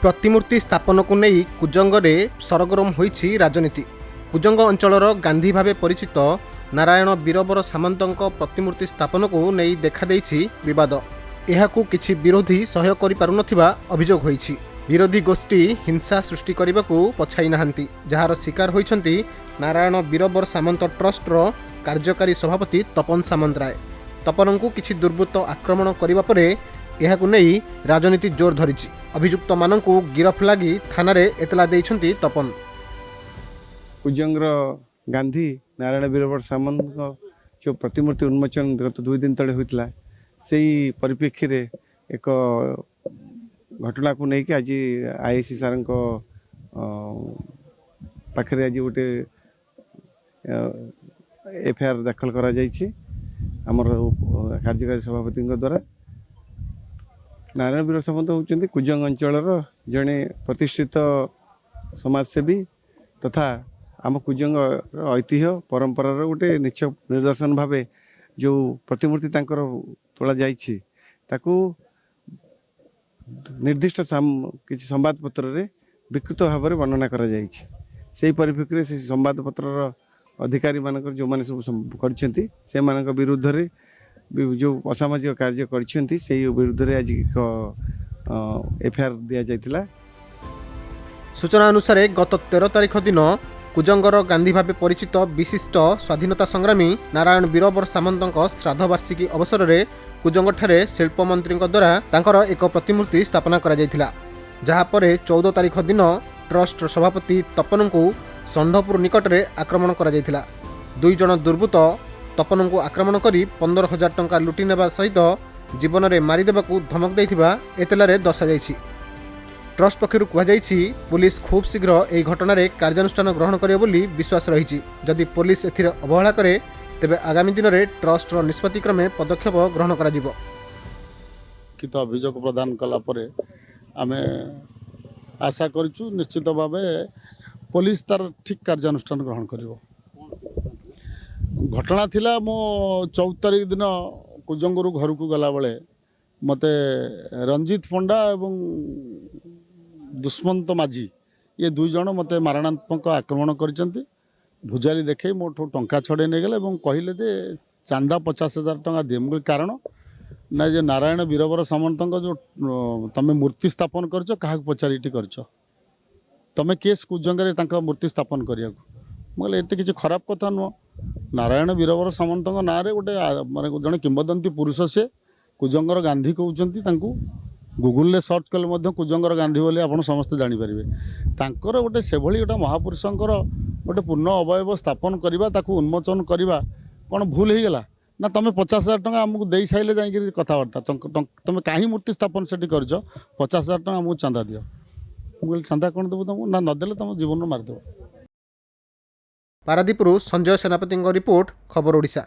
प्रतिमूर्ति स्थापन को नहीं कुजंगरे सरगरम होईछि राजनीति। कुजंग अंचलर गांधी भावे परिचित नारायण बीरबर सामंतଙ୍କ प्रतिमूर्ति स्थापन को नहीं देखा देइछि विवाद। एहाकू किछि विरोधी सहयोग करि पारु नथिबा अभियोग होईछि। विरोधी गोष्ठी हिंसा सृष्टि करबाकू पछाई नाहंती, जहार शिकार होइछंती नारायण बीरबर सामंत ट्रस्टर कार्यकारी सभापति तपन सामंतराय। तपनଙ୍କୁ किछि दुर्बृत्त आक्रमण करिबा परे एहाकू नहीं राजनीति जोर धरिछि। अभियुक्त माननकू गिरफ लागि थानारे एतला देइछंती तपन। कुजंगर गांधी नारायण बीरबर सामंत जो प्रतिमूर्ति उन्मोचन गत 2 दिन तले होता से परिप्रेक्षी रे एक घटना को लेकिन आज आईएसी सार पाखे आज गोटे एफआईआर दाखल करा जाइछि आमर कार्यकारी सभापति द्वारा। नारायण बीरबर सामंत होउचंती कुजंग अंचलर जड़े प्रतिष्ठित समाजसेवी तथा आम कुजंग ऐतिह्य परंपरार गोटे निदर्शन भावे जो प्रतिमूर्ति तांकर तोला जाइछि ताकू निर्दिष्ट किसी संवादपत्र रे विकृत भाव में वर्णना करा जाइछि। सेही परिप्रेक्षी से संवादपत्र अधिकारी मानकर जो माने सब करछंती से मानक विरुद्ध रे जो असामाजिक कार्य करछंती से विरुद्ध रे आज एफआईआर दिया जाइतिला। सूचना अनुसार गत 13 तारिख दिन कुजंगर गांधी भावे परिचित विशिष्ट स्वाधीनता संग्रामी नारायण बीरबर सामंतଙ୍କ श्राद्ध वार्षिकी अवसर में कुजंग ठारे शिल्प मंत्री द्वारा तांकर एक प्रतिमूर्ति स्थापना करा जायतिला। जहा परे 14 तारिख दिन ट्रस्ट सभापति तपनଙ୍କୁ संधपुर निकट में आक्रमण करा जायतिला। 2 जन दुर्बृत्त तपनଙ୍କୁ आक्रमण करी 15,000 टंका लुटि नेबा सहित जीवन में मारिदेबाकू धमक देइथिबा एतलारे दर्शाଯାଇଛି। ट्रस्ट पक्षर कहुଯାଇଛି पुलिस खूब शीघ्र यह घटना कार्यानुष्ठान ग्रहण करे बोली विश्वास रही। जदि पुलिस एथिरे अवहेला करे तेबे आगामी दिन में ट्रस्टर निष्पत्ति क्रमे पदक्षेप ग्रहण करा जिवो। लिखित अभियोग प्रदान कला परे आमे आशा करूँ निश्चित भाव पुलिस तार ठीक कार्यानुष्ठान ग्रहण करिवो। घटना थिला मो 14 तारिख दिन कुजंगरू घर को गला बेले मते रंजीत पंडा एवं दुष्मंत माझी ये 2 जन मते मारणात्मक आक्रमण करचंती। भुजाली देखे मोठो टंका छड़े नहीं गले और कहले दे चांदा 50,000 टंका दे। कारण ना जे नारायण बीरबर सामंत जो तमे मूर्ति स्थापन करछ क्या पचारिटी करछ तमे केस कुजंगरे तांका मूर्ति स्थापन करिया मोले एते किछि खराब कथा नुह। नारायण बीरबर सामंत ना रे गोटे माने जने किंवदंती पुरुष से कुजंगर गांधी कहउचंती तांकू गूगल ले सर्च कले मध्य कुजंगर गांधी बोली आपण समस्त जानि परिबे। तांकर गोटे सेभली गोटे महापुरुषंकर गोटे पूर्ण अवयव स्थापन करिबा ताकू उन्मोचन करिबा कोन भूल हे गेला ना तमे 50,000 टंका हमकु देई साइले जाई कथावार्ता तमे काहे मूर्ति स्थापन सेठी करछ 50,000 टंका हमकु चांदा दियो। मुगल चांदा कोन देबो तुम ना नदेले तुम जीवन मार देबो। पारादीपरू संजय सेनापति रिपोर्ट खबर ओडिशा।